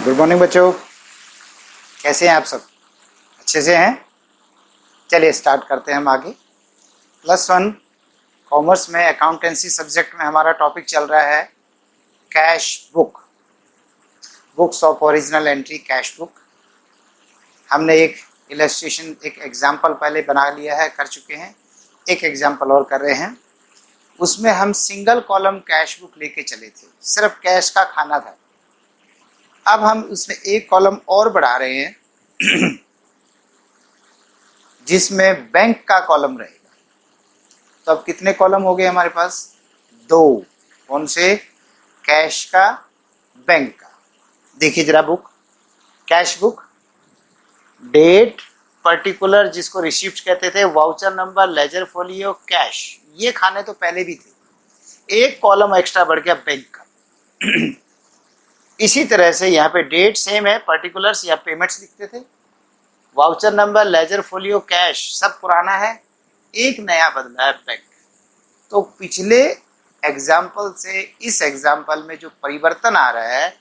Good morning बच्चों, कैसे हैं आप सब? अच्छे से हैं? चलिए स्टार्ट करते हैं हम आगे। +1 कॉमर्स में अकाउंटेंसी सब्जेक्ट में हमारा टॉपिक चल रहा है cash book, books of original entry cash book. हमने एक इलस्ट्रेशन, एक एग्जाम्पल पहले बना लिया है, कर चुके हैं। एक एग्जाम्पल और कर रहे हैं। उसमें हम सिंगल कॉलम कैश बुक लेके चले थे, सिर्फ कैश का खाना था। अब हम उसमें एक कॉलम और बढ़ा रहे हैं जिसमें बैंक का कॉलम रहेगा। तो अब कितने कॉलम हो गए हमारे पास? 2। कौन से? कैश का, बैंक का। देखिए जरा book, cash book, date, particular जिसको रिसिप्ट कहते थे, voucher number, ledger folio, cash, ये खाने तो पहले भी थे। एक कॉलम एक्स्ट्रा बढ़ गया बैंक का। इसी तरह से यहाँ पे डेट सेम है, पर्टिकुलर्स या पेमेंट्स लिखते थे, voucher number, ledger folio, cash सब पुराना है, एक नया बदला है बैंक। तो पिछले एग्जाम्पल से इस एग्जाम्पल में जो परिवर्तन आ रहा है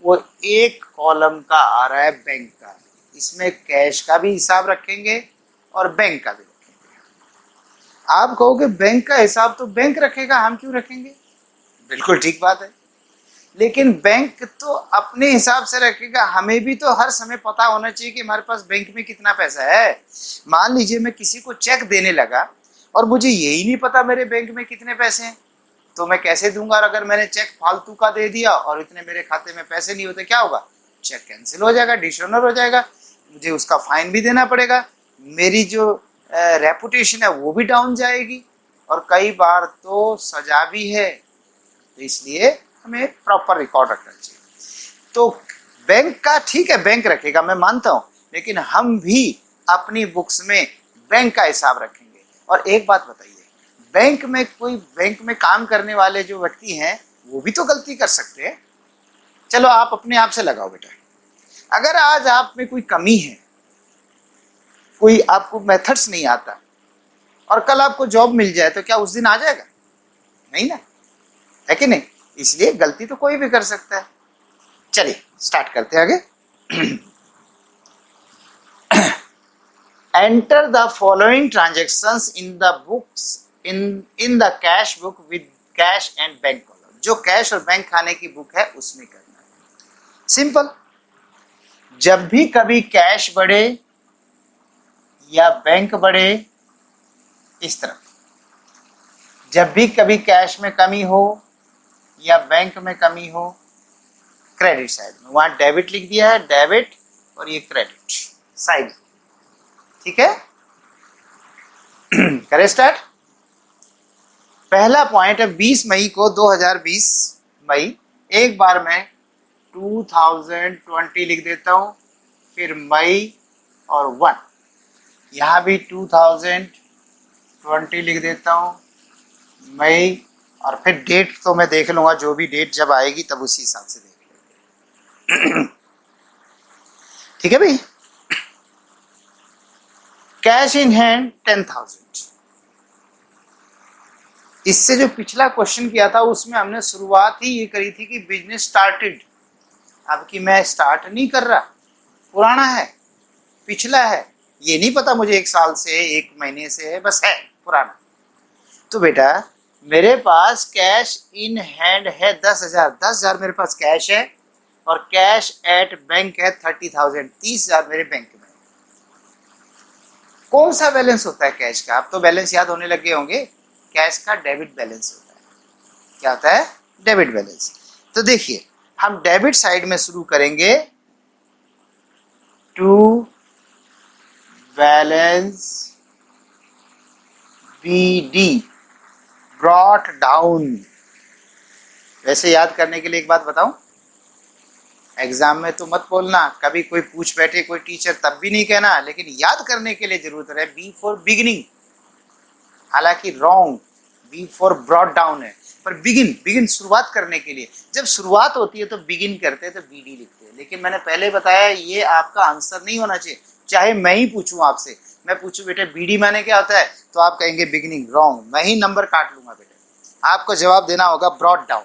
वो एक कॉलम का आ रहा है बैंक का। इसमें कैश का भी हिसाब रखेंगे और बैंक का भी रखेंगे। आप कहोगे बैंक का हिसाब तो बैंक रखेगा, हम क्यों रखेंगे? बिल्कुल ठीक बात है, लेकिन बैंक तो अपने हिसाब से रखेगा। हमें भी तो हर समय पता होना चाहिए कि हमारे पास बैंक में कितना पैसा है। मान लीजिए मैं किसी को चेक देने लगा और मुझे यही नहीं पता मेरे बैंक में कितने पैसे हैं, तो मैं कैसे दूंगा? और अगर मैंने चेक फालतू का दे दिया और इतने मेरे खाते में पैसे नहीं होते, क्या होगा? चेक कैंसिल हो जाएगा, डिसऑनर हो जाएगा, मुझे उसका फाइन भी देना पड़ेगा, मेरी जो रेपुटेशन है वो भी डाउन जाएगी, और कई बार तो सजा भी है। तो इसलिए हमें प्रॉपर रिकॉर्ड रखना चाहिए। तो बैंक का ठीक है, बैंक रखेगा, मैं मानता हूं, लेकिन हम भी अपनी बुक्स में बैंक का हिसाब रखेंगे। और एक बात बताइए, बैंक में काम करने वाले जो व्यक्ति हैं वो भी तो गलती कर सकते हैं। चलो आप अपने आप से लगाओ बेटा, अगर आज आप में कोई कमी है, कोई आपको मेथड्स नहीं आता, और कल आपको जॉब मिल जाए, तो क्या उस दिन आ जाएगा? नहीं ना, है कि नहीं? इसलिए गलती तो कोई भी कर सकता है। चलिए स्टार्ट करते हैं आगे। Enter the following transactions in the books in the cash book with cash and bank column. जो कैश और बैंक खाने की बुक है उसमें करना है। सिंपल, जब भी कभी कैश बढ़े या बैंक बढ़े, इस तरफ, जब भी कभी कैश में कमी हो या बैंक में कमी हो, क्रेडिट साइड में, वहां डेबिट लिख दिया है, डेबिट, और ये क्रेडिट साइड, ठीक है। करें स्टार्ट। पहला पॉइंट है 20 मई को, 2020 मई, एक बार मैं 2020 लिख देता हूं, फिर मई और 1, यहां भी 2020 लिख देता हूं, मई, और फिर डेट तो मैं देख लूंगा, जो भी डेट जब आएगी तब उसी हिसाब से देख लेंगे। ठीक है भाई। Cash in hand 10,000। इससे जो पिछला क्वेश्चन किया था उसमें हमने शुरुआत ही ये करी थी कि बिजनेस स्टार्टेड। अब कि मैं स्टार्ट नहीं कर रहा, पुराना है, पिछला है, ये नहीं पता मुझे 1 साल से, 1 महीने से है, बस है पुराना। तो बेटा मेरे पास कैश इन हैंड है 10,000, 10,000 मेरे पास कैश है, और कैश एट बैंक है 30,000, 30,000 मेरे बैंक में। कौन सा बैलेंस होता है कैश का? अब तो बैलेंस याद होने लगे होंगे। कैश का डेबिट बैलेंस होता है। क्या होता है? Debit balance. तो देखिए हम डेबिट साइड में शुरू करेंगे, to balance BD, brought down. वैसे याद करने के लिए एक बात बताऊं, एग्जाम में तो मत बोलना, कभी कोई पूछ बैठे कोई टीचर, तब भी नहीं कहना, लेकिन याद करने के लिए जरूरत है। B फॉर बिगिनिंग, हालांकि wrong, B for brought down है, पर बिगिन शुरुआत करने के लिए। जब शुरुआत होती है तो बिगिन करते हैं, तो BD लिखते हैं। लेकिन मैंने पहले बताया ये आपका आंसर नहीं होना चाहिए। चाहे मैं ही पूछूं आपसे, मैं पूछूं बेटे BD माने क्या होता है, तो आप कहेंगे बिगिनिंग, रॉन्ग, मैं ही नंबर काट लूंगा बेटे। आपको जवाब देना होगा ब्रॉट डाउन।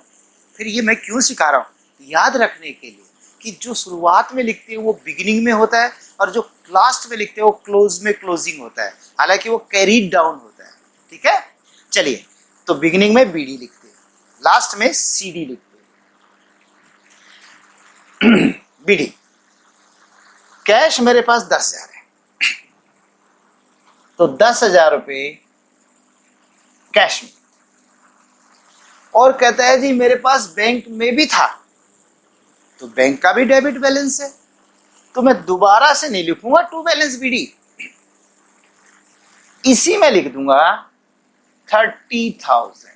फिर ये मैं क्यों सिखा रहा हूँ? याद रखने के लिए कि जो शुरुआत में लिखते हैं वो बिगिनिंग में होता है और जो लास्ट में लिखते हैं वो क्लोज में क्लोजिंग होता है, हालांकि वो कैरीड डाउन होता है। ठीक है, चलिए, तो बिगिनिंग में बीडी लिखते हैं, लास्ट में सीडी लिखते हैं। बीडी, कैश मेरे पास 10,000 है, तो 10,000 रुपये कैश में, और कहता है जी मेरे पास बैंक में भी था, तो बैंक का भी डेबिट बैलेंस है, तो मैं दोबारा से नहीं लिखूंगा टू बैलेंस बीडी, इसी में लिख दूंगा 30,000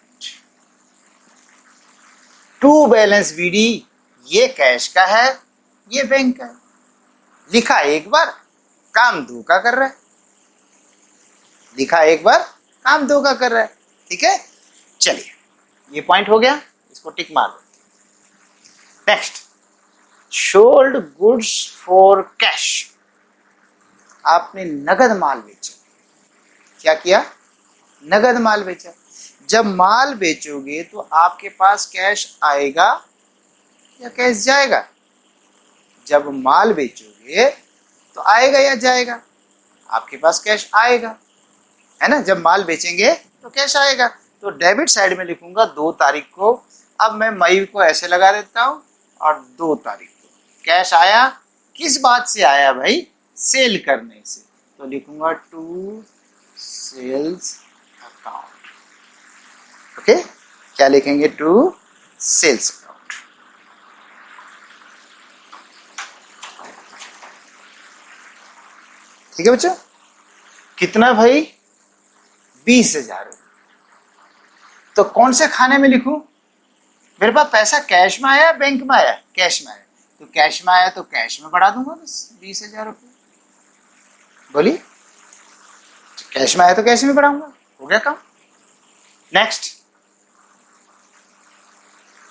टू बैलेंस बीडी। ये कैश का है, ये बैंक का है, लिखा एक बार, काम दो का कर रहा है, लिखा एक बार, काम दो का कर रहा है। ठीक है, चलिए, ये पॉइंट हो गया, इसको टिक मार दो। Next, sold goods for cash, आपने नगद माल बेचा। क्या किया? नगद माल बेचा। जब माल बेचोगे तो आपके पास कैश आएगा या कैश जाएगा? जब माल बेचोगे तो आएगा या जाएगा? आपके पास कैश आएगा, है ना। जब माल बेचेंगे तो कैश आएगा, तो डेबिट साइड में लिखूंगा 2 तारीख को। अब मैं मई को ऐसे लगा देता हूं और 2 तारीख को कैश आया। किस बात से आया भाई? सेल करने से, तो लिखूंगा टू सेल्स अकाउंट। ओके, क्या लिखेंगे? To sales account. ठीक है बच्चों, कितना भाई? 20,000। तो कौन से खाने में लिखूं? मेरे पास पैसा कैश में आया, बैंक में आया? कैश में आया, तो कैश में आया तो कैश में बढ़ा दूंगा बस 20,000 रुपये। बोलिए, कैश में आया तो कैश में बढ़ाऊंगा, हो गया काम। Next,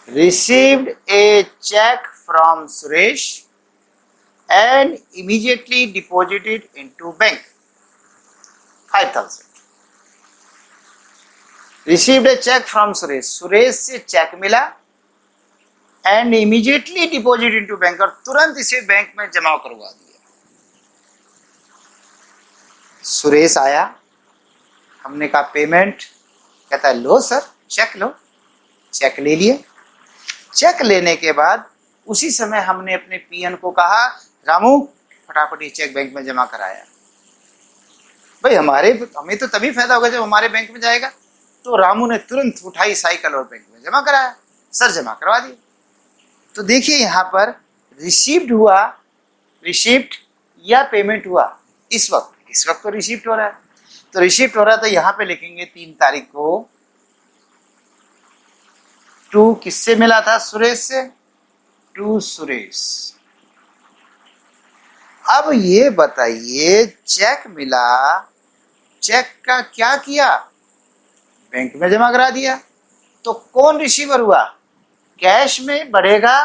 received a cheque from Suresh and immediately deposited into bank 5,000. Received a check from Suresh, Suresh से चेक मिला and immediately deposited into bank, और तुरंत इसे बैंक में जमा करवा दिया। सुरेश आया, हमने कहा पेमेंट, कहता है लो सर चेक लो। चेक ले लिए। चेक लेने के बाद उसी समय हमने अपने पीएन को कहा रामू फटाफट ये चेक बैंक में जमा कराया। भाई हमें तो तभी फायदा होगा जब हमारे बैंक में जाएगा। तो रामू ने तुरंत उठाई साइकिल और बैंक में जमा कराया। सर जमा करवा दिए। तो देखिए यहाँ पर रिसीव्ड हुआ, रिसीप्ट या पेमेंट हुआ? इस वक्त तो रिसीप्ट हो रहा है। तो रिसीप्ट हो रहा है तो यहाँ पे लिखेंगे 3 तारीख को। टू किससे मिला था? सुरेश से। टू सुरेश। अब ये बताइए, चेक मिला, चेक का क्या किया? बैंक में जमा करा दिया। तो कौन रिसीवर हुआ? कैश में बढ़ेगा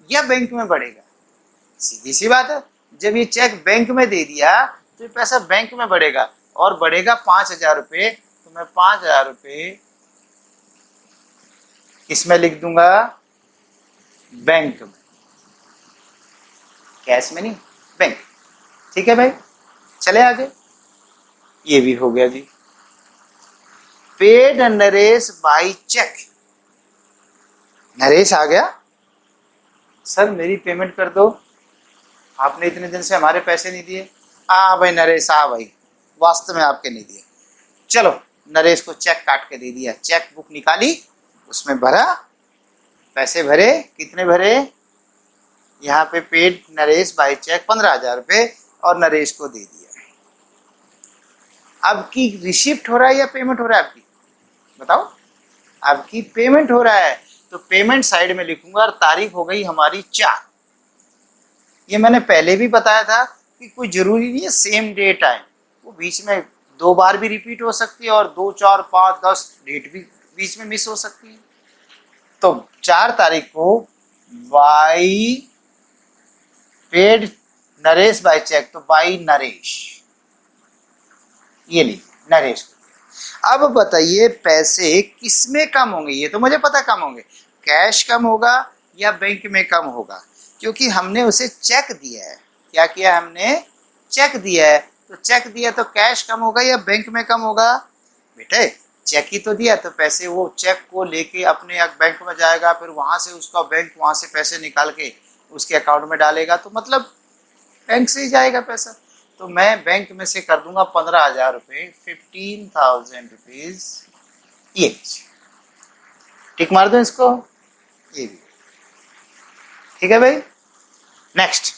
या बैंक में बढ़ेगा? सीधी सी बात है, जब ये चेक बैंक में दे दिया तो ये पैसा बैंक में बढ़ेगा, और बढ़ेगा 5,000 रुपये। तो मैं 5,000 रुपये किसमें लिख दूंगा? बैंक में, कैश में नहीं, बैंक। ठीक है भाई, चले आगे। ये भी हो गया जी। Paid Naresh by cheque. Naresh आ गया, सर मेरी पेमेंट कर दो, आपने इतने दिन से हमारे पैसे नहीं दिए। भाई नरेश, भाई वास्तव में आपके नहीं दिए। चलो, नरेश को चेक काट के दे दिया। चेक बुक निकाली, उसमें भरा, पैसे भरे। कितने भरे? यहाँ पे पेड नरेश बाय चेक 15,000 रुपये, और नरेश को दे दिया। अब की रिसिप्ट हो रहा है या पेमेंट हो रहा है? आपकी बताओ। आपकी पेमेंट हो रहा है, तो पेमेंट साइड में लिखूंगा, और तारीख हो गई हमारी 4। ये मैंने पहले भी बताया था कि कोई जरूरी नहीं है सेम डेट आए, वो बीच में 2 बार भी रिपीट हो सकती है, और 2, 4, 5, 10 डेट भी बीच में मिस हो सकती है। तो 4 तारीख को by paid Naresh by cheque, तो बाई नरेश, ये नहीं नरेश। अब बताइए पैसे किस में कम होंगे? ये तो मुझे पता कम होंगे। कैश कम होगा या बैंक में कम होगा? क्योंकि हमने उसे चेक दिया है। क्या किया हमने? चेक दिया है। तो चेक दिया तो कैश कम होगा या बैंक में कम होगा? बेटे चेक ही तो दिया, तो पैसे वो चेक को लेके अपने बैंक में जाएगा, फिर वहां से उसका बैंक वहां से पैसे निकाल के उसके अकाउंट में डालेगा, तो मतलब बैंक से ही जाएगा पैसा। तो मैं बैंक में से कर दूंगा 15,000 रुपये, 15,000 रुपीज। ये टिक मार दो इसको, ये भी ठीक है भाई। नेक्स्ट,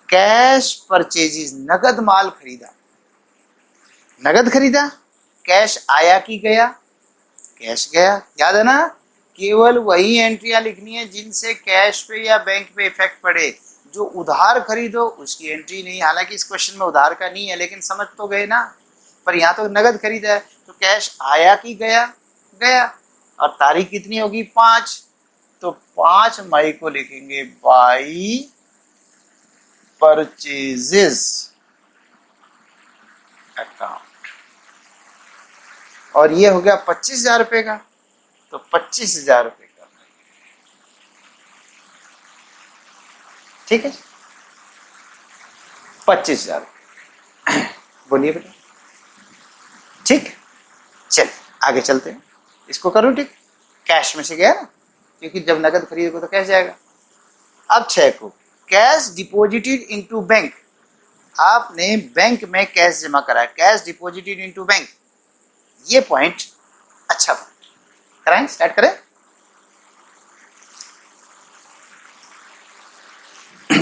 कैश परचेजेस, नगद माल खरीदा। नगद खरीदा, कैश आया कि गया? कैश गया। याद है ना, केवल वही एंट्रियां लिखनी है जिनसे कैश पे या बैंक पे इफेक्ट पड़े। जो उधार खरीदो उसकी एंट्री नहीं। हालांकि इस क्वेश्चन में उधार का नहीं है, लेकिन समझ तो गए ना। पर यहाँ तो नगद खरीदा है, तो कैश आया कि गया? गया। और तारीख कितनी होगी? 5। तो 5 मई को लिखेंगे बाई परचेजेस अकाउंट। और ये हो गया 25,000 रुपये का, तो 25,000 रुपये का। ठीक है, 25,000 बोलिए बेटा। ठीक, चल आगे चलते हैं। इसको करो ठीक। कैश में से गया ना, क्योंकि जब नगद खरीदोगे तो कैश जाएगा। अब 6 को, कैश डिपॉजिटेड इनटू बैंक। आपने बैंक में कैश जमा करा, कैश डिपॉजिटेड इनटू बैंक। ये पॉइंट अच्छा पॉइंट। कराएं, स्टार्ट करें।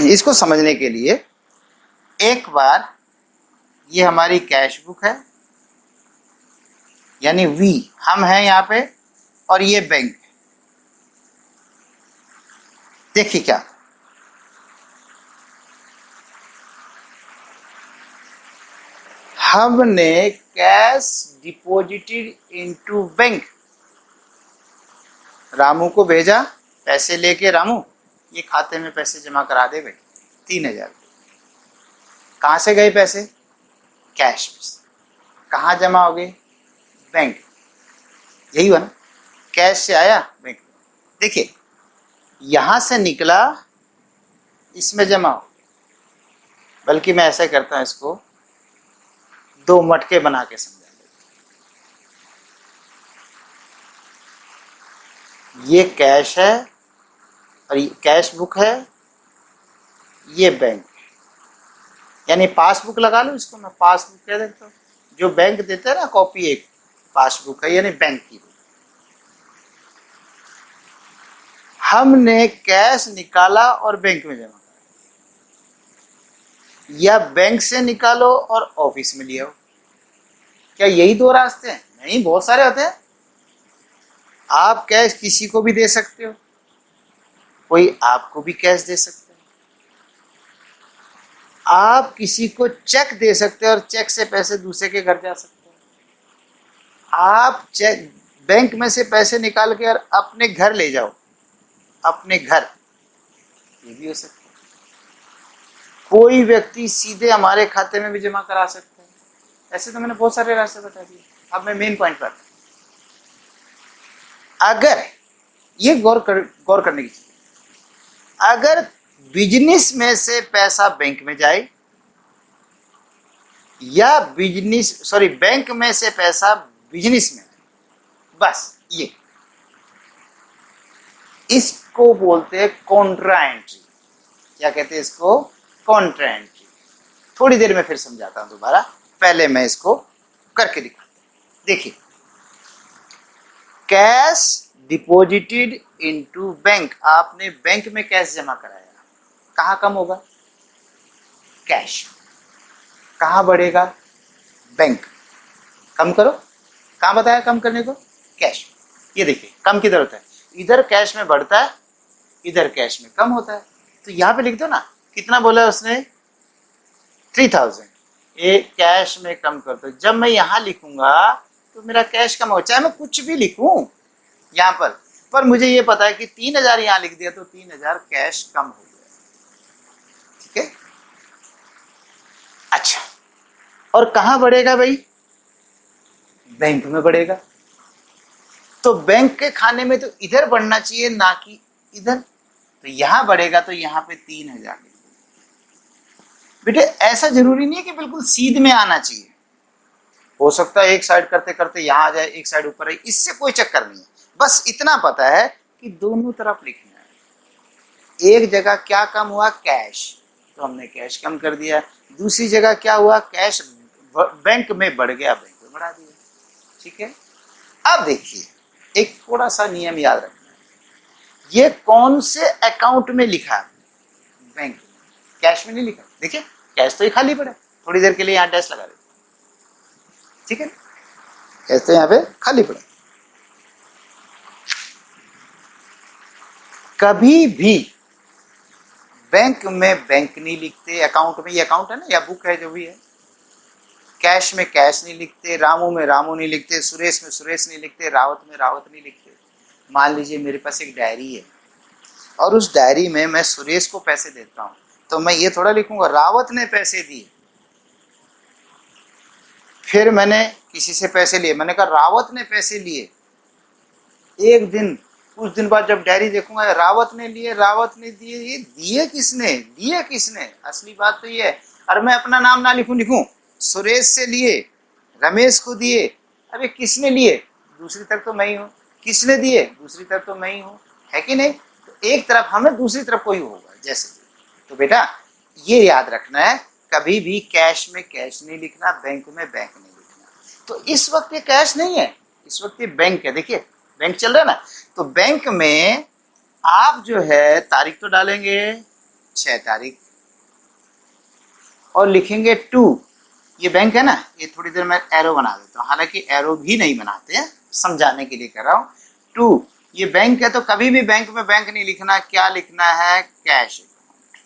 इसको समझने के लिए एक बार, ये हमारी कैश बुक है, यानी वी हम हैं यहाँ पे, और ये बैंक है। देखिए क्या, हमने cash deposited into bank, Ramu को भेजा पैसे लेके। रामू ये खाते में पैसे जमा करा दे भाई, 3,000। कहाँ से गए पैसे? कैश में। कहाँ जमा हो गए? बैंक। यही हुआ ना, कैश से आया बैंक। देखिए यहां से निकला, इसमें जमा हो। बल्कि मैं ऐसा करता हूं, इसको 2 मटके बना के समझा देता। ये कैश है और ये कैश बुक है, ये बैंक है। यानी पासबुक लगा लो इसको, मैं पासबुक कह देता हूँ। जो बैंक देता है ना कॉपी, एक पासबुक है, यानी बैंक की। हमने कैश निकाला और बैंक में जमा करा, या बैंक से निकालो और ऑफिस में ले आओ। क्या यही 2 रास्ते हैं? नहीं, बहुत सारे होते हैं। आप कैश किसी को भी दे सकते हो, कोई आपको भी कैश दे सकते हो। आप किसी को चेक दे सकते हो और चेक से पैसे दूसरे के घर जा सकते हो। आप चेक बैंक में से पैसे निकाल के और अपने घर ले जाओ, अपने घर, ये भी हो सकता है। कोई व्यक्ति सीधे हमारे खाते में भी जमा करा सकता है। ऐसे तो मैंने बहुत सारे रास्ते बता दिए। अब मैं मेन पॉइंट पर, अगर ये गौर करने की चीज, अगर बिजनेस में से पैसा बैंक में जाए, या बैंक में से पैसा बिजनेस में, बस ये, इसको बोलते हैं कॉन्ट्रा एंट्री। क्या कहते हैं इसको? Contra entry. थोड़ी देर में फिर समझाता हूं दोबारा, पहले मैं इसको करके दिखाता हूं। देखिए, कैश डिपॉजिटेड इनटू बैंक, आपने बैंक में कैश जमा कराया, कहाँ कम होगा? कैश। कहाँ बढ़ेगा? बैंक। कम करो, कहाँ बताया कम करने को? कैश। ये देखिए कम किधर होता है? इधर कैश में बढ़ता है, इधर कैश में कम होता है। तो यहाँ पे लिख दो ना, कितना बोला उसने? 3,000। ये कैश में कम कर दो। जब मैं यहाँ लिखूंगा तो मेरा कैश कम हो, चाहे मैं कुछ भी लिखूं यहाँ पर मुझे ये पता है कि 3,000 यहाँ लिख दिया तो 3,000 कैश कम हो गया। ठीक है, अच्छा। और कहाँ बढ़ेगा भाई? बैंक में बढ़ेगा। तो बैंक के खाने में तो इधर बढ़ना चाहिए, ना कि इधर। तो यहाँ बढ़ेगा तो यहाँ पे 3000 लिख दो। बेटे ऐसा जरूरी नहीं है कि बिल्कुल सीध में आना चाहिए, हो सकता है एक साइड करते करते यहाँ आ जाए, एक साइड ऊपर आए, इससे कोई चक्कर नहीं है। बस इतना पता है कि दोनों तरफ लिखना है। एक जगह क्या कम हुआ, कैश, तो हमने कैश कम कर दिया। दूसरी जगह क्या हुआ, कैश बैंक में बढ़ गया, बैंक में बढ़ा दिया। ठीक है, अब देखिए एक थोड़ा सा नियम याद रखना है, ये कौन से अकाउंट में लिखा है, बैंक में, कैश में नहीं लिखा। देखिए कैश तो ये खाली पड़ा, थोड़ी देर के लिए यहाँ डैश लगा देते, ठीक है, कैश तो यहाँ पे खाली पड़ा। कभी भी बैंक में बैंक नहीं लिखते, अकाउंट में, ये अकाउंट है ना या बुक है जो भी है, कैश में कैश नहीं लिखते, रामू में रामू नहीं लिखते, सुरेश में सुरेश नहीं लिखते, रावत में रावत नहीं लिखते। मान लीजिए मेरे पास एक डायरी है और उस डायरी में मैं सुरेश को पैसे देता हूं, तो मैं ये थोड़ा लिखूंगा रावत ने पैसे दिए। फिर मैंने किसी से पैसे लिए, मैंने कहा रावत ने पैसे लिए। एक दिन कुछ दिन बाद जब डायरी देखूंगा रावत ने लिए, रावत ने दिए, ये दिए किसने, दिए किसने। असली बात तो ये है, और मैं अपना नाम ना लिखूं, सुरेश से लिए, रमेश को दिए, अबे किसने लिए, दूसरी तरफ तो मैं ही हूँ, किसने दिए, दूसरी तरफ तो मैं ही हूँ, है कि नहीं। तो एक तरफ हमें, दूसरी तरफ कोई होगा जैसे। तो बेटा ये याद रखना है, कभी भी कैश में कैश नहीं लिखना, बैंक में बैंक नहीं लिखना। तो इस वक्त ये कैश नहीं है, इस वक्त ये बैंक है। देखिए बैंक चल रहा है ना, तो बैंक में आप जो है तारीख तो डालेंगे 6 तारीख और लिखेंगे 2। ये बैंक है ना, ये थोड़ी देर में एरो बना देता हूँ, हालांकि एरो भी नहीं बनाते हैं, समझाने के लिए कर रहा हूँ। 2 ये बैंक है, तो कभी भी बैंक में बैंक नहीं लिखना, क्या लिखना है, कैश अकाउंट।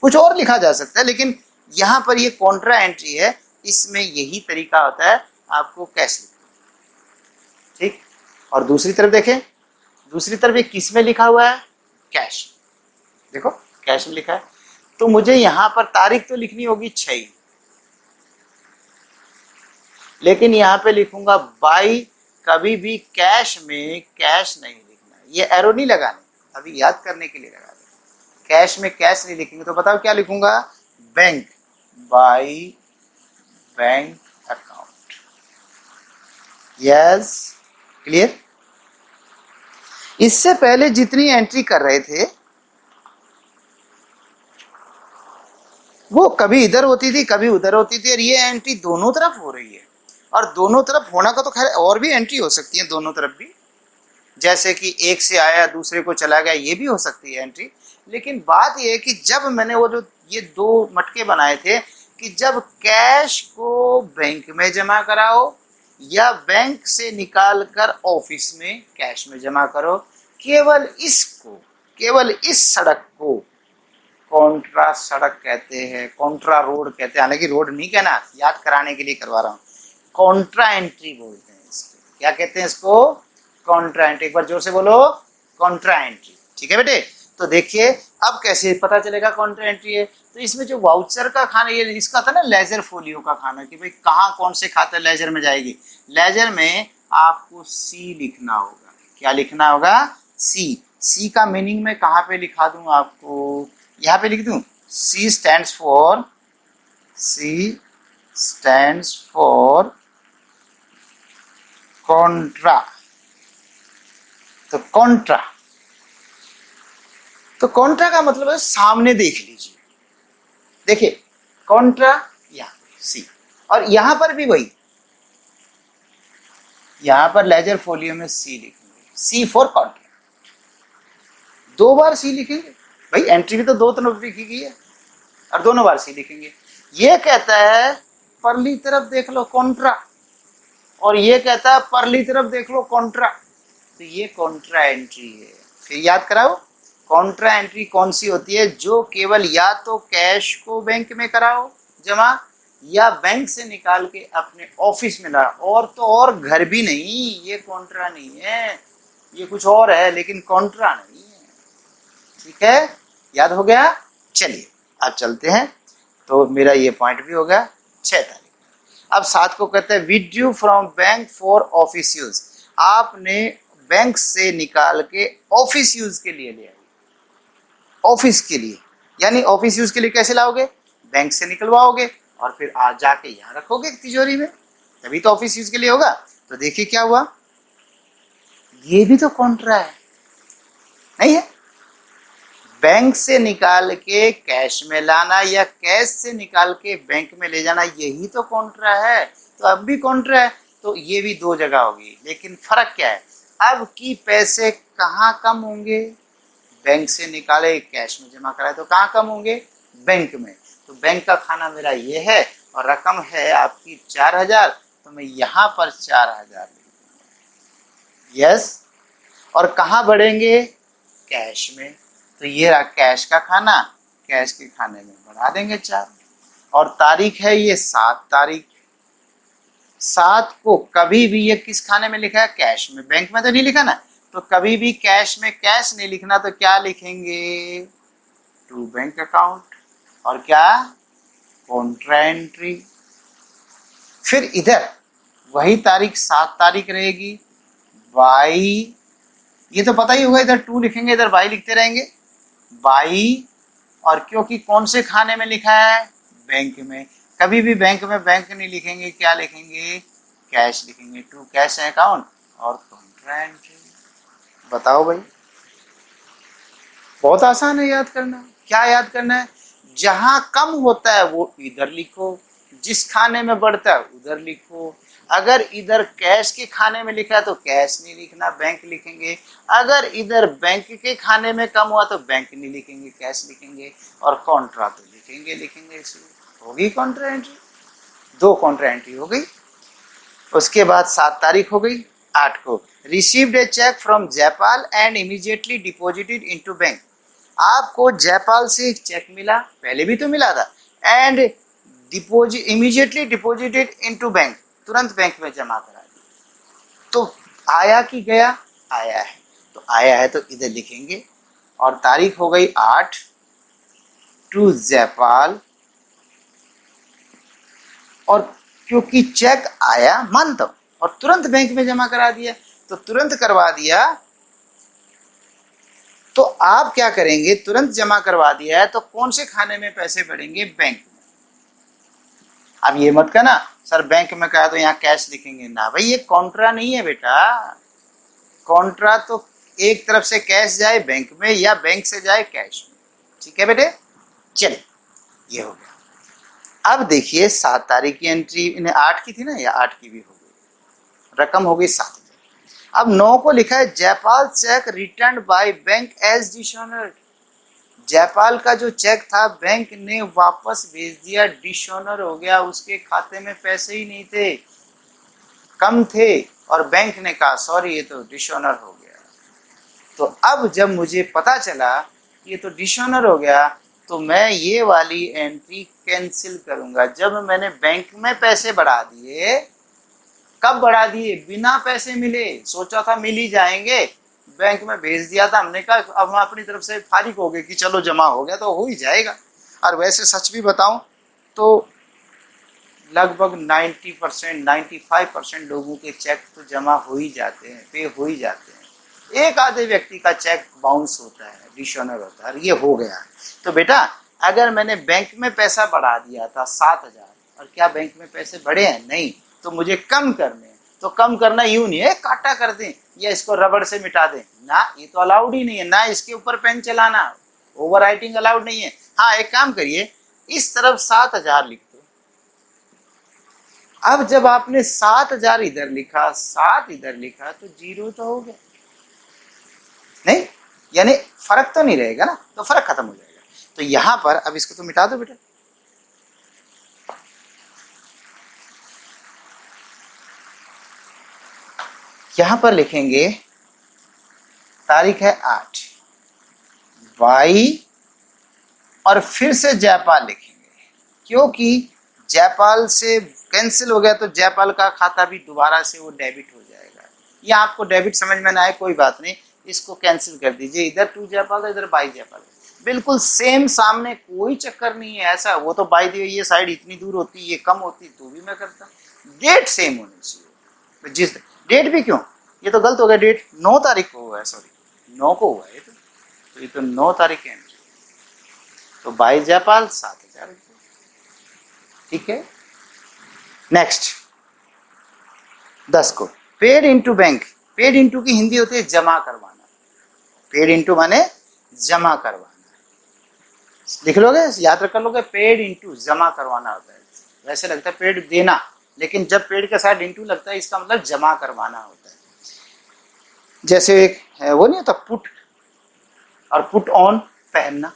कुछ और लिखा जा सकता है, लेकिन यहाँ पर ये कॉन्ट्रा एंट्री है, इसमें यही तरीका होता है, आपको कैश लिखना। ठीक, और दूसरी तरफ देखें, दूसरी तरफ ये किस में लिखा हुआ है, कैश। देखो कैश में लिखा है, तो मुझे यहाँ पर तारीख तो लिखनी होगी 6, लेकिन यहाँ पे लिखूंगा बाई। कभी भी कैश में कैश नहीं लिखना, ये एरो नहीं लगाने, अभी याद करने के लिए लगा दे। कैश में कैश नहीं लिखेंगे तो बताओ क्या लिखूंगा, bank, by bank account. Yes, clear. इससे पहले जितनी एंट्री कर रहे थे वो कभी इधर होती थी कभी उधर होती थी, और ये एंट्री दोनों तरफ हो रही है। और दोनों तरफ होना का तो खैर और भी एंट्री हो सकती है दोनों तरफ भी, जैसे कि एक से आया दूसरे को चला गया, ये भी हो सकती है एंट्री। लेकिन बात ये है कि जब मैंने वो जो ये 2 मटके बनाए थे कि जब कैश को बैंक में जमा कराओ या बैंक से निकाल कर ऑफिस में कैश में जमा करो, केवल इसको, केवल इस सड़क को कॉन्ट्रा सड़क कहते हैं, कॉन्ट्रा रोड कहते हैं। हालांकि रोड नहीं कहना, याद कराने के लिए करवा रहा हूँ। कॉन्ट्रा एंट्री बोलते हैं इसको, क्या कहते हैं इसको, कॉन्ट्रा एंट्री। एक बार जोर से बोलो, कॉन्ट्रा एंट्री। ठीक है बेटे, तो देखिए अब कैसे पता चलेगा कॉन्ट्रा एंट्री है। तो इसमें जो वाउचर का खाना, ये इसका था ना लेजर फोलियो का खाना, कि भाई कहाँ कौन से खाते लेजर में जाएगी। लेजर में आपको सी लिखना होगा। क्या लिखना होगा, सी। सी का मीनिंग मैं कहाँ पे लिखा दूं आपको, यहाँ पे लिख दूं। C stands for, C stands for contra. तो कॉन्ट्रा, तो कॉन्ट्रा का मतलब है सामने देख लीजिए। देखिए कॉन्ट्रा यहाँ सी, और यहां पर भी वही, यहां पर लेजर फोलियो में सी लिखेंगे, सी फॉर कॉन्ट्रा। 2 बार सी लिखेंगे भाई, एंट्री भी तो 2 तरफ लिखी गई है, और दोनों बार सी लिखेंगे। ये कहता है परली तरफ देख लो कॉन्ट्रा, और ये कहता है परली तरफ देख लो कॉन्ट्रा, तो ये कॉन्ट्रा एंट्री है। फिर याद कराओ, कॉन्ट्रा एंट्री कौन सी होती है, जो केवल या तो कैश को बैंक में कराओ जमा, या बैंक से निकाल के अपने ऑफिस में ला, और तो और घर भी नहीं। ये कॉन्ट्रा नहीं है, ये कुछ और है, लेकिन कॉन्ट्रा नहीं है। ठीक है, याद हो गया। चलिए अब चलते हैं। तो मेरा ये पॉइंट भी हो गया 6 तारीख। अब 7 को कहते हैं withdrew from bank for office use. आपने बैंक से निकाल के ऑफिस यूज के लिए ले आई। ऑफिस के लिए, यानी ऑफिस यूज के लिए कैसे लाओगे, बैंक से निकलवाओगे और फिर आ जाके यहाँ रखोगे तिजोरी में, तभी तो ऑफिस यूज के लिए होगा। तो देखिए क्या हुआ, ये भी तो कॉन्ट्रा है, नहीं है? बैंक से निकाल के कैश में लाना या कैश से निकाल के बैंक में ले जाना, यही तो कॉन्ट्रा है। तो अब भी कॉन्ट्रा है, तो ये भी दो जगह होगी, लेकिन फर्क क्या है, अब की पैसे कहाँ कम होंगे, बैंक से निकाले कैश में जमा कराए तो कहाँ कम होंगे, बैंक में। तो बैंक का खाना मेरा ये है और रकम है आपकी 4000, तो मैं यहाँ पर 4000 यस। और कहाँ बढ़ेंगे, कैश में। तो ये रहा कैश का खाना, कैश के खाने में बढ़ा देंगे 4। और तारीख है ये 7 तारीख। 7 को कभी भी ये किस खाने में लिखा है, कैश में, बैंक में तो नहीं लिखा ना। तो कभी भी कैश में कैश नहीं लिखना, तो क्या लिखेंगे, टू बैंक अकाउंट, और क्या, कॉन्ट्रा एंट्री। फिर इधर वही तारीख 7 तारीख रहेगी, बाई, ये तो पता ही होगा, इधर 2 लिखेंगे, इधर बाई लिखते रहेंगे, बाई। और क्योंकि कौन से खाने में लिखा है, बैंक में, कभी भी बैंक में बैंक नहीं लिखेंगे, क्या लिखेंगे, कैश लिखेंगे, टू कैश अकाउंट और कॉन्ट्रा एंट्री। बताओ भाई, बहुत आसान है याद करना। क्या याद करना है, जहां कम होता है वो इधर लिखो, जिस खाने में बढ़ता है उधर लिखो। अगर इधर कैश के खाने में लिखा है तो कैश नहीं लिखना, बैंक लिखेंगे। अगर इधर बैंक के खाने में कम हुआ तो बैंक नहीं लिखेंगे, कैश लिखेंगे। और कॉन्ट्रा तो लिखेंगे, इसलिए होगी कॉन्ट्रा एंट्री। 2 कॉन्ट्रा एंट्री हो गई। उसके बाद 7 तारीख हो गई। 8 को received a cheque from Jaipal and immediately deposited into bank. आपको जयपाल से एक चेक मिला, पहले भी तो मिला था, and immediately deposited into bank, तुरंत बैंक में जमा करा दिया। तो आया कि गया, आया है। तो आया है तो इधर लिखेंगे। और तारीख हो गई 8, टू जयपाल। और क्योंकि चेक आया, मानता हूं, और तुरंत बैंक में जमा करा दिया, तो तुरंत करवा दिया, तो आप क्या करेंगे, तुरंत जमा करवा दिया है तो कौन से खाने में पैसे बढ़ेंगे, बैंक में। अब ये मत कहना सर बैंक में कहा तो यहाँ कैश लिखेंगे, ना भाई, ये कॉन्ट्रा नहीं है बेटा। कॉन्ट्रा तो एक तरफ से कैश जाए बैंक में या बैंक से जाए कैश में, ठीक है बेटे। चलिए, ये हो गया। अब देखिए 7 तारीख की एंट्री, इन्हें 8 की थी ना, या 8 की भी हो गई, रकम हो गई 7। अब 9 को लिखा है Jaipal cheque return by bank as dishonoured. Jaipal का जो चेक था बैंक ने वापस भेज दिया, डिसऑनर हो गया, उसके खाते में पैसे ही नहीं थे, कम थे, और बैंक ने कहा सॉरी ये तो डिसऑनर हो गया। तो अब जब मुझे पता चला कि ये तो डिसऑनर हो गया, तो मैं ये वाली एंट्री कैंसिल करूंगा। जब मैंने बैंक में पैसे बढ़ा दिए, कब बढ़ा दिए, बिना पैसे मिले, सोचा था मिल ही जाएंगे, बैंक में भेज दिया था, हमने कहा अब हम अपनी तरफ से फारिग हो गए कि चलो जमा हो गया तो हो ही जाएगा। और वैसे सच भी बताऊं तो लगभग 90% 95% लोगों के चेक तो जमा हो ही जाते हैं, पे हो ही जाते हैं। एक आधे व्यक्ति का चेक बाउंस होता है, डिसऑनर होता है, ये हो गया। तो बेटा अगर मैंने बैंक में पैसा बढ़ा दिया था 7000, और क्या बैंक में पैसे बढ़े हैं, नहीं, तो मुझे कम करने हैं। तो कम करना यूं नहीं है काटा कर दें या इसको रबड़ से मिटा दें, ना, ये तो अलाउड ही नहीं है, ना इसके ऊपर पेन चलाना, ओवर राइटिंग अलाउड नहीं है। हाँ एक काम करिए, इस तरफ 7000 लिख दो। अब जब आपने 7000 इधर लिखा, 7 इधर लिखा, तो 0 तो हो गया, नहीं, यानी फर्क तो नहीं रहेगा ना, तो फर्क खत्म हो जाएगा। तो यहां पर अब इसको तो मिटा दो बेटा। यहां पर लिखेंगे तारीख है 8, बाई, और फिर से जयपाल लिखेंगे, क्योंकि जयपाल से कैंसिल हो गया तो जयपाल का खाता भी दोबारा से वो डेबिट हो जाएगा। या आपको डेबिट समझ में ना आए कोई बात नहीं, इसको कैंसिल कर दीजिए, इधर टू जयपाल इधर बाई जयपाल, बिल्कुल सेम, सामने कोई चक्कर नहीं है ऐसा। वो तो बाई दी ये साइड इतनी दूर होती, ये कम होती, तो भी मैं करता। डेट सेम होनी चाहिए। जिस डेट भी क्यों, ये तो गलत हो गया, डेट 9 तारीख को हुआ है, सॉरी 9 को हुआ है, तो ये तो 9 तारीख की एंट्री। तो 22 जयपाल 7,000 रुपये। ठीक है, नेक्स्ट 10 को paid into bank. Paid into की हिंदी होती है जमा करवाना। पेड इनटू माने जमा करवाना। लिख लोगे, याद रख लोगे, पेड इनटू जमा करवाना होता है। वैसे लगता है पेड देना, लेकिन जब पेड के साथ इनटू लगता है इसका मतलब जमा करवाना होता है। जैसे एक वो नहीं होता पुट और पुट ऑन, पहनना,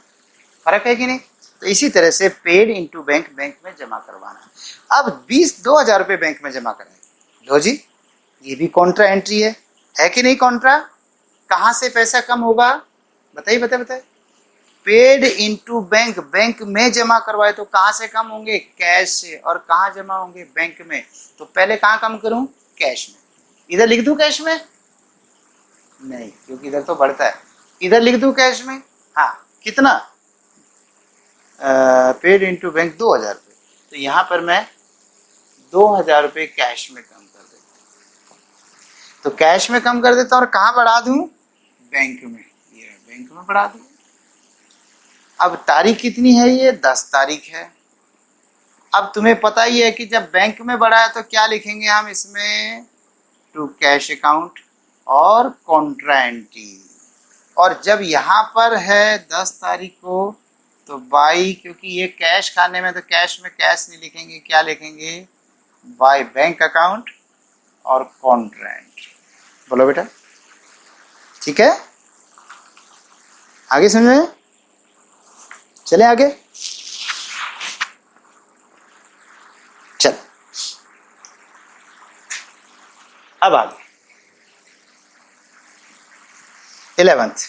फर्क है कि नहीं। तो इसी तरह से पेड इनटू बैंक, बैंक में जमा करवाना। अब 2,000 रुपये बैंक में जमा कराए, लो जी, ये भी कॉन्ट्रा एंट्री है कि नहीं। कॉन्ट्रा कहाँ से पैसा कम होगा, बताइए बताइए बताइए। पेड इनटू बैंक, बैंक में जमा करवाए तो कहाँ से कम होंगे, कैश से। और कहाँ जमा होंगे, बैंक में। तो पहले कहाँ कम करूं, कैश में। इधर लिख दूं कैश में, नहीं, क्योंकि इधर तो बढ़ता है। इधर लिख दूं कैश में, हाँ, कितना, पेड इनटू बैंक 2,000 रुपये। तो यहाँ पर मैं 2,000 रुपये कैश में कम कर देता हूँ। तो कैश में कम कर देता हूँ और कहाँ बढ़ा दूं, बैंक में। ये बैंक में बढ़ा दूं। अब तारीख कितनी है, ये 10 तारीख है। अब तुम्हें पता ही है कि जब बैंक में बढ़ा है तो क्या लिखेंगे हम इसमें, टू कैश अकाउंट और कॉन्ट्रा एंट्री। और जब यहाँ पर है 10 तारीख को तो बाई, क्योंकि ये कैश खाने में तो कैश में कैश नहीं लिखेंगे, क्या लिखेंगे, बाय बैंक अकाउंट और कॉन्ट्रा एंट्री। बोलो बेटा, ठीक है, आगे समझे, चले आगे, चल अब आगे 11th,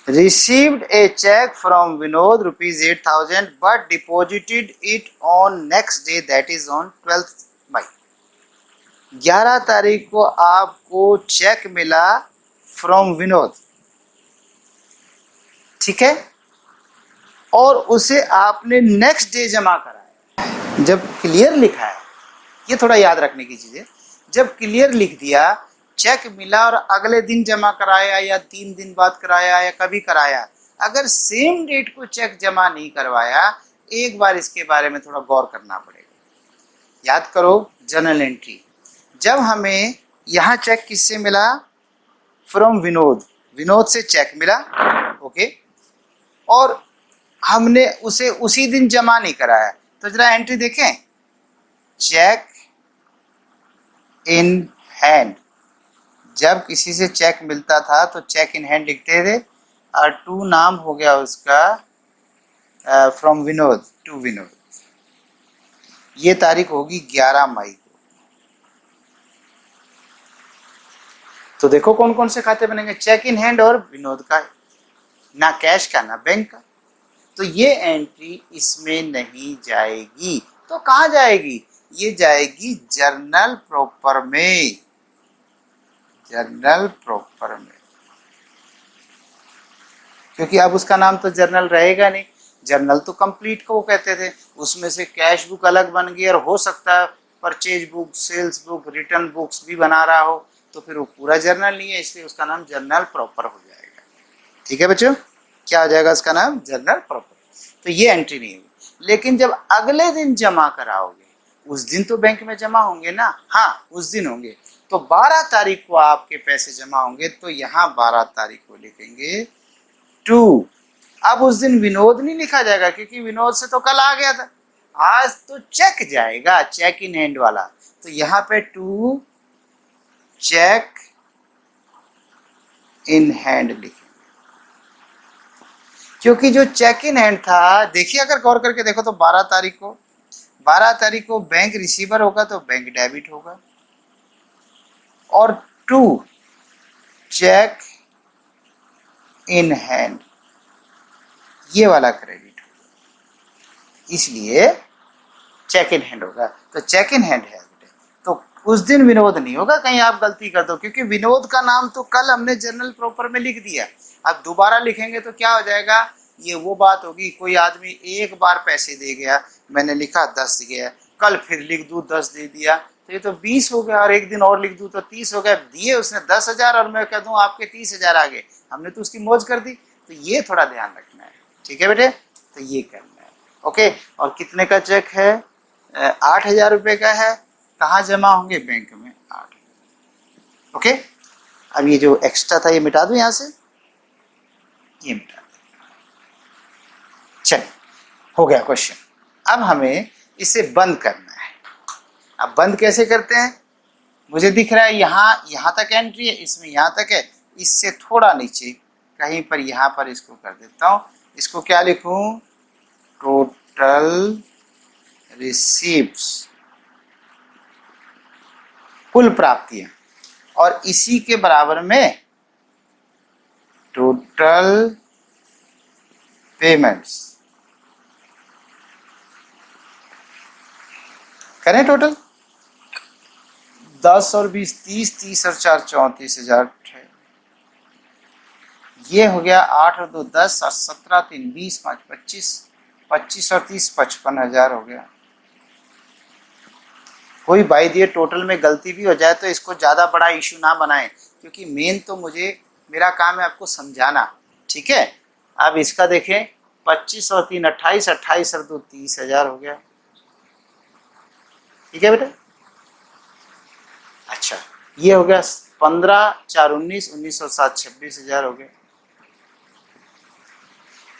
received a check from Vinod rupees 8,000 but deposited it on next day, that is on 12th May। 11 तारीख को आपको चेक मिला फ्रॉम विनोद, ठीक है, और उसे आपने नेक्स्ट डे जमा कराया। जब क्लियर लिखा है, ये थोड़ा याद रखने की चीज है, जब क्लियर लिख दिया, चेक मिला और अगले दिन जमा कराया या 3 दिन बाद कराया या कभी कराया, अगर सेम डेट को चेक जमा नहीं करवाया, एक बार इसके बारे में थोड़ा गौर करना पड़ेगा। याद करो जर्नल एंट्री, जब हमें यहाँ चेक किससे मिला, फ्रॉम विनोद, विनोद से चेक मिला, ओके, और हमने उसे उसी दिन जमा नहीं कराया, तो जरा एंट्री देखें, चेक इन हैंड। जब किसी से चेक मिलता था तो चेक इन हैंड लिखते थे, और टू नाम हो गया उसका फ्रॉम विनोद टू विनोद। ये तारीख होगी 11 मई को। तो देखो कौन कौन से खाते बनेंगे, चेक इन हैंड और विनोद का, ना कैश का ना बैंक का। तो ये एंट्री इसमें नहीं जाएगी, तो कहाँ जाएगी, ये जाएगी जर्नल प्रॉपर में, जर्नल प्रॉपर में, क्योंकि अब उसका नाम तो जर्नल रहेगा नहीं। जर्नल तो कंप्लीट को कहते थे, उसमें से कैश बुक अलग बन गई, और हो सकता है purchase book, sales book, return books भी बना रहा हो, तो फिर वो पूरा जर्नल नहीं है, इसलिए उसका नाम जर्नल प्रॉपर हो जाएगा। ठीक है बच्चों, क्या हो जाएगा उसका नाम, जर्नल प्रॉपर। तो ये एंट्री नहीं होगी। लेकिन जब अगले दिन जमा कराओगे, उस दिन तो बैंक में जमा होंगे ना, हाँ उस दिन होंगे, तो 12 तारीख को आपके पैसे जमा होंगे, तो यहाँ 12 तारीख को लिखेंगे 2। अब उस दिन विनोद नहीं लिखा जाएगा, क्योंकि विनोद से तो कल आ गया था, आज तो चेक जाएगा, चेक इन हैंड वाला। तो यहाँ पे 2 चेक इन हैंड लिखेंगे, क्योंकि जो चेक इन हैंड था, देखिए अगर गौर करके देखो तो 12 तारीख को बैंक रिसीवर होगा तो बैंक डेबिट होगा, और 2 चेक इन हैंड ये वाला क्रेडिट होगा, इसलिए चेक इन हैंड होगा। तो चेक इन हैंड है, तो उस दिन विनोद नहीं होगा, कहीं आप गलती कर दो, क्योंकि विनोद का नाम तो कल हमने जर्नल प्रॉपर में लिख दिया। अब दोबारा लिखेंगे तो क्या हो जाएगा, ये वो बात होगी, कोई आदमी एक बार पैसे दे गया, मैंने लिखा 10 गया, कल फिर लिख दूं 10 दे दिया, तो ये तो 20 हो गया, और एक दिन और लिख दूं तो 30 हो गया। दिए उसने 10,000 और मैं कह दूं आपके 30,000 आ गए, हमने तो उसकी मौज कर दी। तो ये थोड़ा ध्यान रखना है, ठीक है बेटे, तो ये करना है। ओके, और कितने का चेक है? 8,000 रुपये का है। कहाँ जमा होंगे? बैंक में 8,000। ओके, अब ये जो एक्स्ट्रा था ये मिटा दूं यहाँ से, ये मिटा दूं। चलिए, हो गया क्वेश्चन। अब हमें इसे बंद करना है। अब बंद कैसे करते हैं? मुझे दिख रहा है यहाँ तक एंट्री है, इसमें यहाँ तक है, इससे थोड़ा नीचे कहीं पर यहाँ पर इसको कर देता हूँ। इसको क्या लिखूँ? टोटल रिसीप्ट्स, कुल प्राप्तियां, और इसी के बराबर में टोटल पेमेंट्स। करें टोटल 10 और 20 30, 30 और 4 34,000। ये हो गया 8 और 2 10 और 17 3 20 5 25, 25 और 30 55,000 हो गया। कोई बाई दिए टोटल में गलती भी हो जाए तो इसको ज़्यादा बड़ा इशू ना बनाएं, क्योंकि मेन तो मेरा काम है आपको समझाना। ठीक है, अब इसका देखें, 25 और 3 28, 28 और 2 30,000 हो गया। ठीक है बेटा, अच्छा ये हो गया 15 4 19, 19 और 7 26,000 हो गया।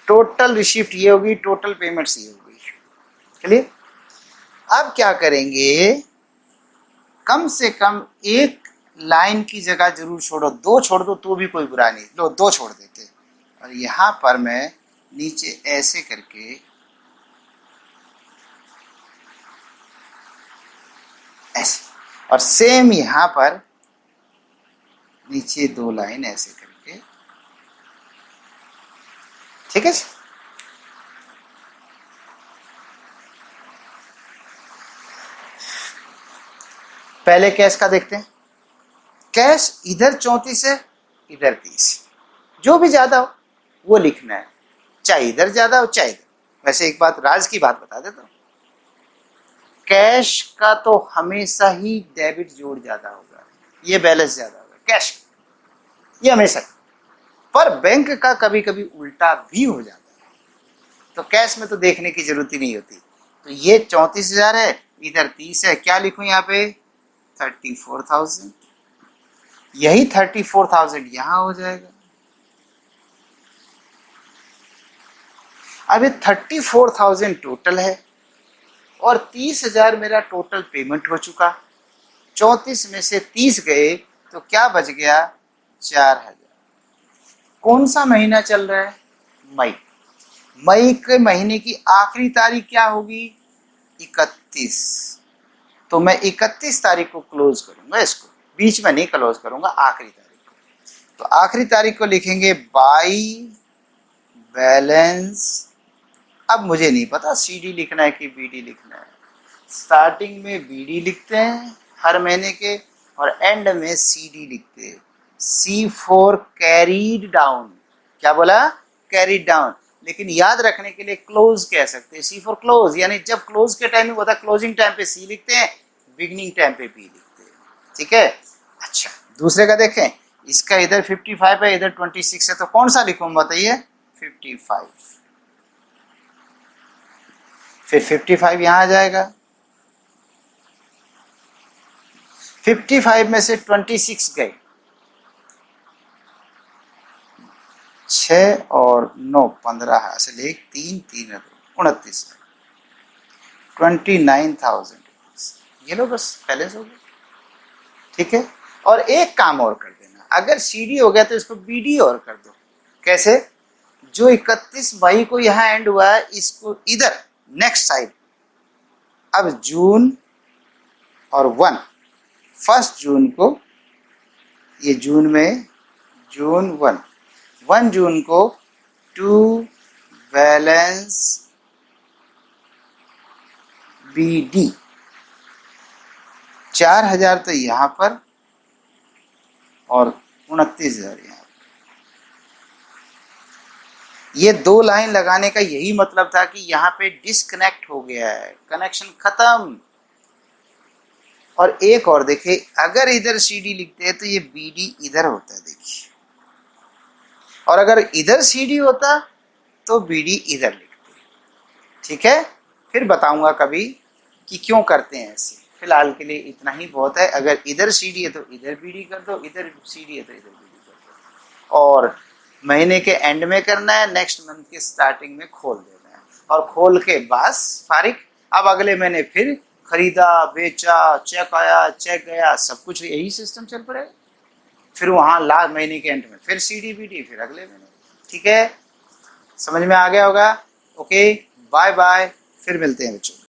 टोटल रिसिप्ट ये होगी, टोटल पेमेंट्स ये होगी। चलिए, अब क्या करेंगे? कम से कम एक लाइन की जगह जरूर छोड़ो, 2 छोड़ दो तो भी कोई बुरा नहीं, लो 2 छोड़ देते। और यहां पर मैं नीचे ऐसे करके ऐसे, और सेम यहां पर नीचे 2 लाइन ऐसे करके। ठीक है, पहले कैश का देखते हैं। कैश इधर 34 है, इधर 30, जो भी ज्यादा हो वो लिखना है, चाहे इधर ज्यादा हो चाहे इधर। वैसे एक बात, राज की बात बता देता हूं, कैश का तो हमेशा ही डेबिट जोड़ ज्यादा होगा, ये बैलेंस ज्यादा होगा कैश, ये हमेशा। पर बैंक का कभी कभी उल्टा भी हो जाता है, तो कैश में तो देखने की जरूरत ही नहीं होती। तो ये 34,000 है, इधर 30 है, क्या लिखूं यहाँ पे? 34,000। यही 34,000 यहां हो जाएगा। अब ये 34,000 टोटल है, और 30,000 मेरा टोटल पेमेंट हो चुका। 34 में से 30 गए तो क्या बच गया? 4,000। कौन सा महीना चल रहा है? मई। मई के महीने की आखिरी तारीख क्या होगी? 31। तो मैं 31 तारीख को क्लोज करूंगा, इसको बीच में नहीं क्लोज करूंगा, आखिरी तारीख को। तो आखिरी तारीख को लिखेंगे बाई बैलेंस। अब मुझे नहीं पता सीडी लिखना है कि बीडी लिखना है। स्टार्टिंग में बीडी लिखते हैं हर महीने के, और एंड में सीडी लिखते हैं। C4 carried down. क्या बोला? Carried down. लेकिन याद रखने के लिए क्लोज कह सकते हैं, C4 क्लोज, यानी जब क्लोज के टाइम में होता है, क्लोजिंग टाइम पे C लिखते हैं, बिगनिंग टाइम पे B लिखते हैं। ठीक है, अच्छा दूसरे का देखें। इसका इधर 55 है, इधर 26 है, तो कौन सा लिखूं बताइए? 55। फिर 55 यहां आ जाएगा। 55 में से 26 गए, 6 और 9 15 है, असल 1 3 3 है, 29 है, 29,000। ये लो बस बैलेंस हो गया। ठीक है, और एक काम और कर देना, अगर सीडी हो गया तो इसको बीडी और कर दो। कैसे? जो 31 मई को यहाँ एंड हुआ है, इसको इधर नेक्स्ट साइड, अब जून और 1 जून को, ये जून में जून 1 जून को टू बैलेंस बीडी 4,000 तो यहाँ पर और 29,000 यहाँ पर। ये 2 लाइन लगाने का यही मतलब था कि यहाँ पे डिस्कनेक्ट हो गया है, कनेक्शन खत्म। और एक और देखिए, अगर इधर सीडी लिखते हैं तो ये बीडी इधर होता है, देखिए, और अगर इधर सीडी होता तो बीडी इधर लिखते हैं, ठीक है। फिर बताऊंगा कभी कि क्यों करते हैं ऐसे। फिलहाल के लिए इतना ही बहुत है। अगर इधर सीडी है तो इधर बीडी कर दो, इधर सीडी है तो इधर बीडी कर दो। और महीने के एंड में करना है, नेक्स्ट मंथ के स्टार्टिंग में खोल देना है, और खोल के बस फारिग। अब अगले महीने फिर खरीदा, बेचा, चेक आया, चेक गया, सब कुछ यही सिस्टम चल पड़ेगा। फिर वहां लास्ट महीने के एंड में फिर सीडी बीडी, फिर अगले महीने, ठीक है। समझ में आ गया होगा? ओके, बाय बाय, फिर मिलते हैं बच्चों।